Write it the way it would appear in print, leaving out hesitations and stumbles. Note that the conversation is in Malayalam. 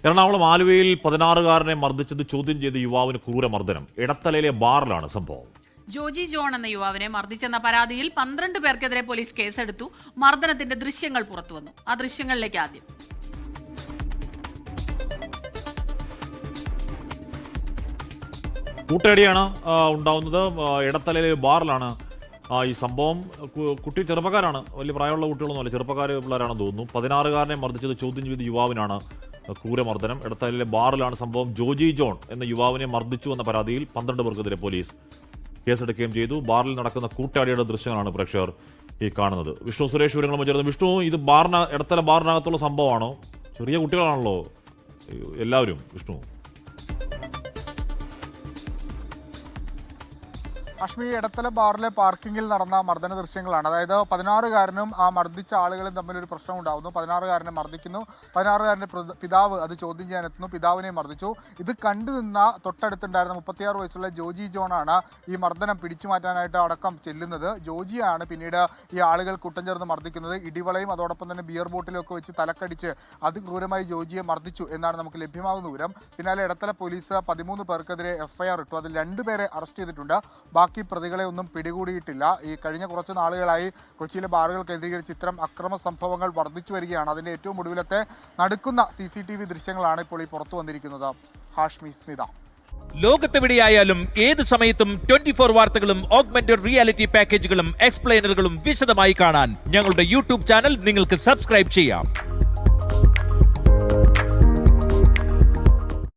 എറണാകുളം ആലുവയിൽ 16-കാരനെ മർദ്ദിച്ചത് ചോദ്യം ചെയ്ത യുവാവിന് ക്രൂരമർദ്ദനം. ഇടത്തലയിലെ ബാറിലാണ് സംഭവം. ജോജി ജോൺ എന്ന യുവാവിനെ മർദ്ദിച്ചെന്ന പരാതിയിൽ 12 പേർക്കെതിരെ പോലീസ് കേസെടുത്തു. മർദ്ദനത്തിന്റെ ദൃശ്യങ്ങൾ പുറത്തുവന്നു. ആ ദൃശ്യങ്ങളിലേക്ക് ആദ്യം. കൂട്ടയടിയാണ് ഉണ്ടാവുന്നത്. ഇടത്തലയിലെ ബാറിലാണ് ഈ സംഭവം. കുട്ടി ചെറുപ്പക്കാരാണ്, വലിയ പ്രായമുള്ള കുട്ടികളൊന്നുമല്ല, ചെറുപ്പക്കാർ പിള്ളേരാണെന്ന് തോന്നുന്നു. 16-കാരനെ മർദ്ദിച്ചത് ചോദ്യം ചെയ്ത യുവാവിനാണ് ക്രൂരമർദ്ദനം. ഇടത്തലയിലെ ബാറിലാണ് സംഭവം. ജോജി ജോൺ എന്ന യുവാവിനെ മർദ്ദിച്ചു എന്ന പരാതിയിൽ 12 പേർക്കെതിരെ പോലീസ് കേസെടുക്കുകയും ചെയ്തു. ബാറിൽ നടക്കുന്ന കൂട്ടയടിയുടെ ദൃശ്യങ്ങളാണ് പ്രേക്ഷകർ ഈ കാണുന്നത്. വിഷ്ണു സുരേഷ് വിവരങ്ങളുമായി ചേർന്ന്. വിഷ്ണു, ഇത് ഇടത്തല ബാറിനകത്തുള്ള സംഭവമാണോ? ചെറിയ കുട്ടികളാണല്ലോ എല്ലാവരും. വിഷ്ണു, അഷ്മി, ഇടത്തല ബാറിലെ പാർക്കിങ്ങിൽ നടന്ന മർദ്ദന ദൃശ്യങ്ങളാണ്. അതായത് 16-കാരനും ആ മർദ്ദിച്ച ആളുകളും തമ്മിലൊരു പ്രശ്നം ഉണ്ടാകുന്നു. 16-കാരനെ മർദ്ദിക്കുന്നു. 16-കാരൻ്റെ പിതാവ് അത് ചോദ്യം ചെയ്യാൻ എത്തുന്നു. പിതാവിനെ മർദ്ദിച്ചു. ഇത് കണ്ടു നിന്ന തൊട്ടടുത്തുണ്ടായിരുന്ന 36 വയസ്സുള്ള ജോജി ജോണാണ് ഈ മർദ്ദനം പിടിച്ചു മാറ്റാനായിട്ട് അടക്കം ചെല്ലുന്നത്. ജോജിയാണ് പിന്നീട് ഈ ആളുകൾ കൂട്ടം ചേർന്ന് മർദ്ദിക്കുന്നത്. ഇടിവളയും അതോടൊപ്പം തന്നെ ബിയർ ബോട്ടിലൊക്കെ വെച്ച് തലക്കടിച്ച് അതിക്രൂരമായി ജോജിയെ മർദ്ദിച്ചു എന്നാണ് നമുക്ക് ലഭ്യമാകുന്ന വിവരം. പിന്നാലെ ഇടത്തല പോലീസ് 13 പേർക്കെതിരെ FIR ഇട്ടു. അതിൽ 2 പേരെ അറസ്റ്റ് ചെയ്തിട്ടുണ്ട്. ബാക്കി പ്രതികളെ ഒന്നും പിടികൂടിയിട്ടില്ല. ഈ കഴിഞ്ഞ കുറച്ച് നാളുകളായി കൊച്ചിയിലെ ബാറുകൾ കേന്ദ്രീകരിച്ച് ഇത്തരം അക്രമ സംഭവങ്ങൾ വർദ്ധിച്ചു വരികയാണ്. അതിന്റെ ഏറ്റവും ഒടുവിലത്തെ നടുക്കുന്ന CCTV ദൃശ്യങ്ങളാണ് ഇപ്പോൾ ഈ പുറത്തു വന്നിരിക്കുന്നത്. ഹാഷ്മി, സ്മിത. ലോകത്തെവിടെയായാലും ഏത് സമയത്തും 24 വാർത്തകളും ഓഗ്മെന്റഡ് റിയാലിറ്റി പാക്കേജുകളും എക്സ്പ്ലെയിനറുകളും വിശദമായി കാണാൻ ഞങ്ങളുടെ YouTube ചാനൽ നിങ്ങൾക്ക് സബ്സ്ക്രൈബ് ചെയ്യാം.